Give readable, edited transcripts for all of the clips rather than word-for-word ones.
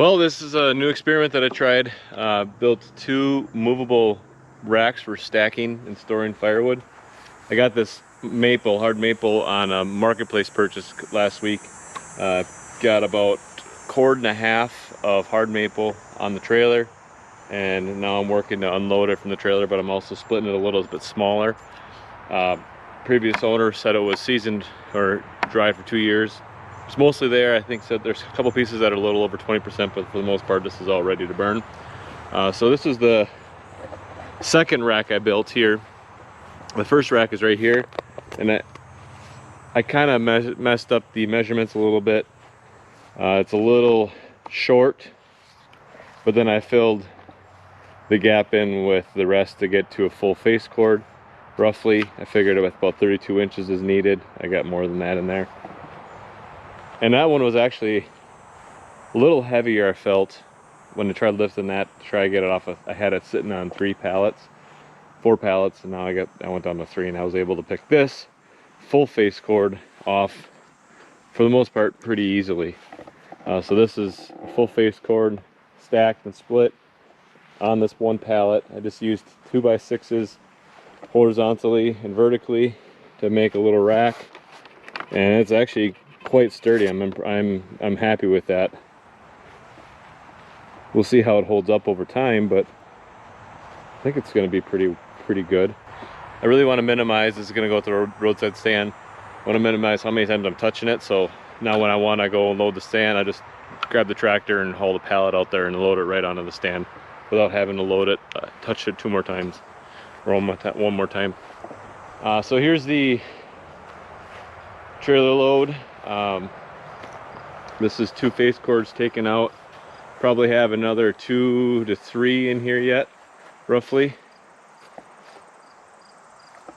Well, this is a new experiment that I tried. Built two movable racks for stacking and storing firewood. I got this maple, hard maple, on a marketplace purchase last week. Got about a cord and a half of hard maple on the trailer, and now I'm working to unload it from the trailer, but I'm also splitting it a little bit smaller. Previous owner said it was seasoned or dried for 2 years. It's mostly there. I think said there's a couple pieces that are a little over 20%, but for the most part this is all ready to burn. So this is the second rack I built here. The first rack is right here, and I kind of messed up the measurements a little bit. It's a little short, but then I filled the gap in with the rest to get to a full face cord. Roughly, I figured with about 32 inches is needed. I got more than that in there. And that one was actually a little heavier, I felt, when I tried lifting that to try to get it off. I had it sitting on 4 pallets, and now I went down to 3, and I was able to pick this full face cord off for the most part pretty easily. So this is a full face cord stacked and split on this one pallet. I just used 2x6s horizontally and vertically to make a little rack, and it's actually quite sturdy. I'm happy with that. We'll see how it holds up over time, but I think it's going to be pretty good. I really want to minimize, this is going to go to the roadside stand. I want to minimize how many times I'm touching it, so now when I go and load the stand, I just grab the tractor and haul the pallet out there and load it right onto the stand without having to load it, touch it 2 more times, or one more time. So here's the trailer load. This is 2 face cords taken out. Probably have another 2 to 3 in here yet, roughly.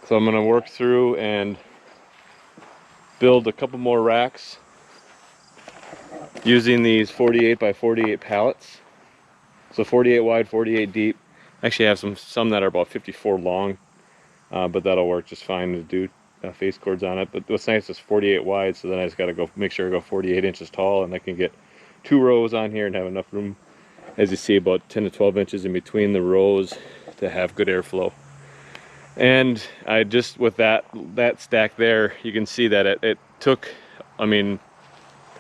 So I'm going to work through and build a couple more racks using these 48 by 48 pallets. So 48 wide, 48 deep. Actually I have some that are about 54 long, but that'll work just fine to do face cords on it. But what's nice is 48 wide, so then I just got to go make sure I go 48 inches tall, and I can get 2 rows on here and have enough room, as you see, about 10 to 12 inches in between the rows to have good airflow. And I just, with that stack there, you can see that it took, I mean,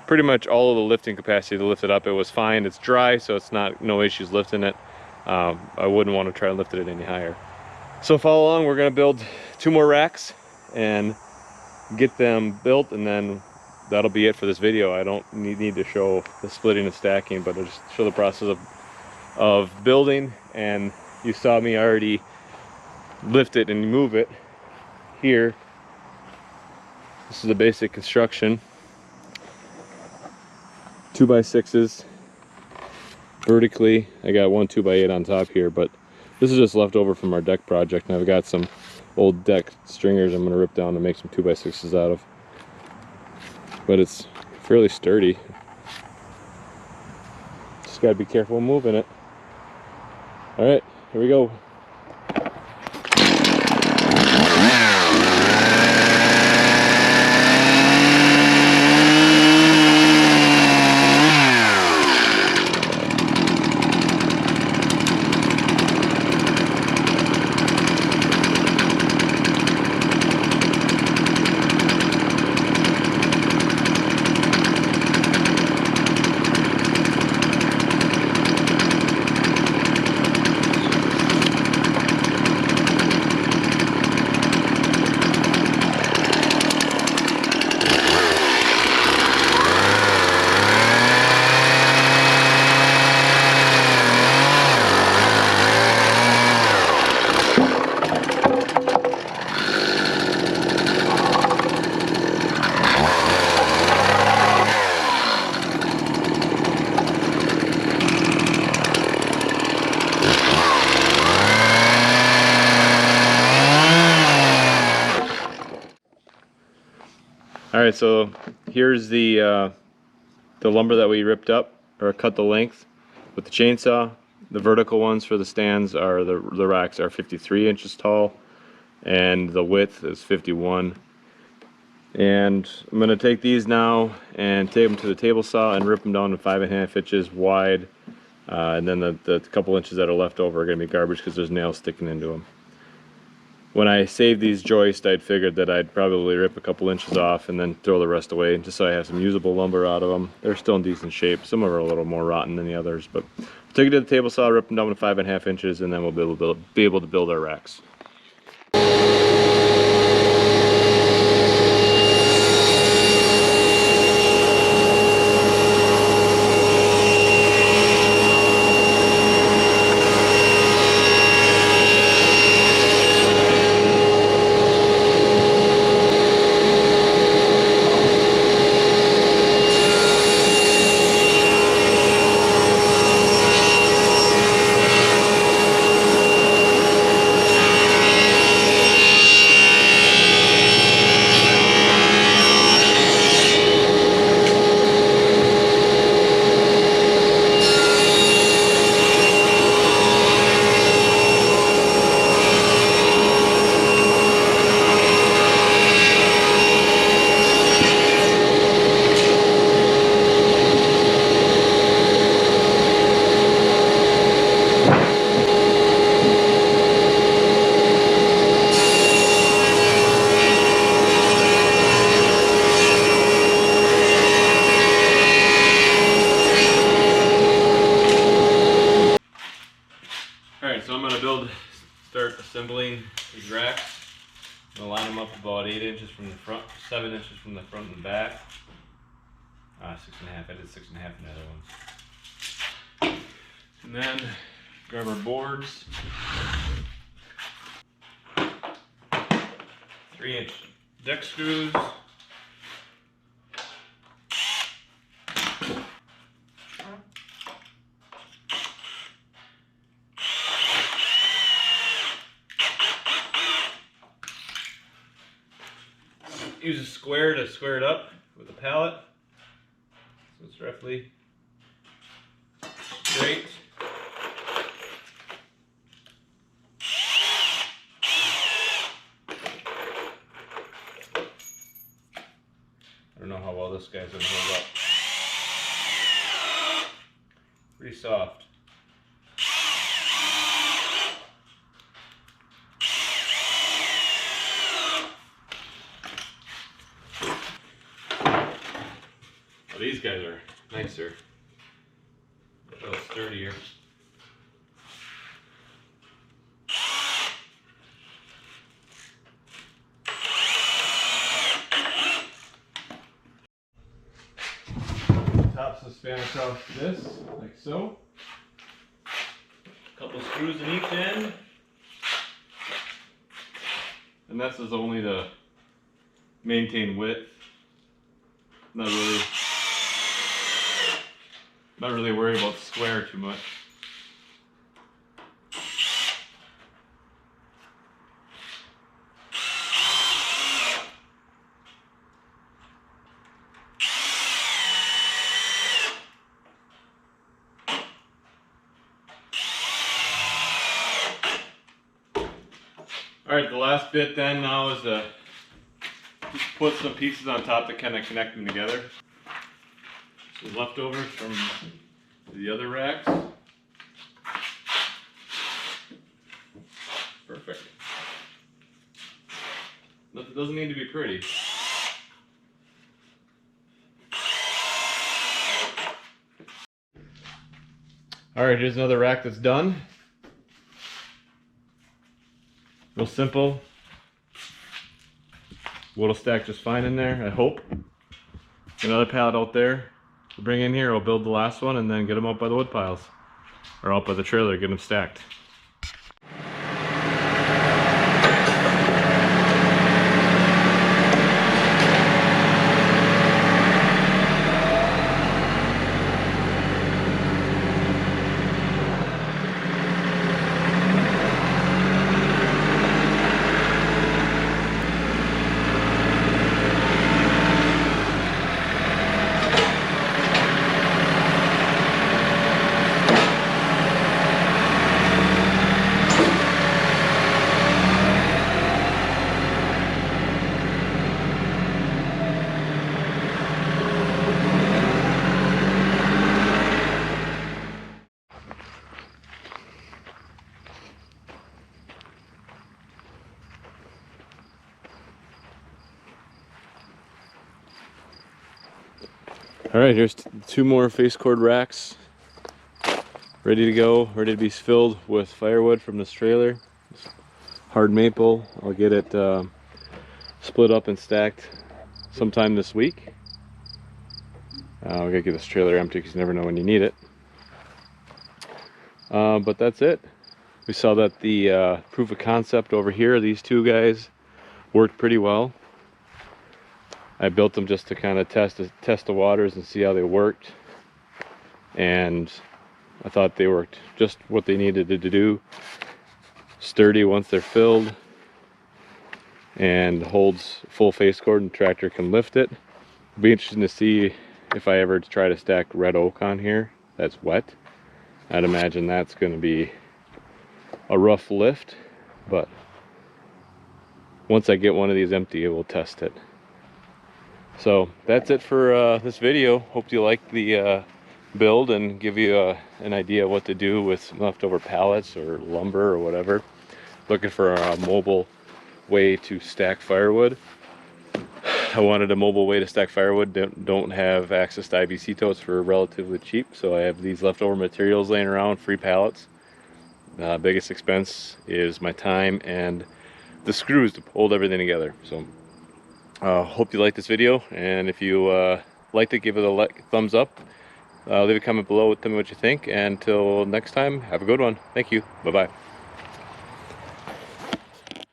pretty much all of the lifting capacity to lift it up. It was fine. It's dry, so it's no issues lifting it. I wouldn't want to try to lift it any higher. So follow along. We're going to build 2 more racks and get them built, and then that'll be it for this video. I don't need to show the splitting and stacking, but I'll just show the process of building. And you saw me already lift it and move it here. This is the basic construction. 2x6s vertically. I got one 2x8 on top here, but this is just left over from our deck project, and I've got some old deck stringers I'm going to rip down to make some 2x6s out of. But it's fairly sturdy. Just got to be careful moving it. Alright, here we go. Alright, so here's the lumber that we ripped up, or cut the length with the chainsaw. The vertical ones for the stands are, the racks are 53 inches tall, and the width is 51. And I'm going to take these now and take them to the table saw and rip them down to 5.5 inches wide. And then the couple inches that are left over are going to be garbage because there's nails sticking into them. When I saved these joists, I'd figured that I'd probably rip a couple inches off and then throw the rest away just so I have some usable lumber out of them. They're still in decent shape. Some of them are a little more rotten than the others, but we'll take it to the table saw, rip them down to 5.5 inches, and then we'll be able to build our racks. Alright, so I'm going to start assembling these racks. I'm going to line them up about 8 inches from the front, 7 inches from the front and back. 6.5, I did 6.5 in the other ones. And then grab our boards. 3-inch deck screws. Use a square to square it up with a pallet, so it's roughly straight. I don't know how well this guy's gonna hold up. Pretty soft. Well, these guys are nicer, a little sturdier. Tops will span across this, like so. A couple screws in each end. And this is only to maintain width. Not really worried about square too much. Alright, the last bit then now is to just put some pieces on top to kind of connect them together. So leftovers from the other racks. Perfect. It doesn't need to be pretty. Alright, here's another rack that's done. Real simple. Wood'll stack just fine in there, I hope. Another pallet out there to bring in here. I'll build the last one and then get them out by the wood piles. Or out by the trailer, get them stacked. All right, here's two more face cord racks ready to go, ready to be filled with firewood from this trailer. Hard maple. I'll get it split up and stacked sometime this week. We gotta get this trailer empty because you never know when you need it. But that's it. We saw that the proof of concept over here, these two guys, worked pretty well. I built them just to kind of test the waters and see how they worked, and I thought they worked just what they needed to do. Sturdy once they're filled, and holds full face cord, and tractor can lift it. It'll be interesting to see if I ever try to stack red oak on here that's wet. I'd imagine that's going to be a rough lift, but once I get one of these empty, we'll test it. So that's it for this video. Hope you like the build and give you an idea of what to do with leftover pallets or lumber or whatever. Looking for a mobile way to stack firewood. I wanted a mobile way to stack firewood. Don't have access to IBC Totes for relatively cheap, so I have these leftover materials laying around, free pallets. Biggest expense is my time and the screws to hold everything together. So hope you like this video, and if you liked it, give it a thumbs up. Leave a comment below, tell me what you think, and until next time, have a good one. Thank you. Bye bye.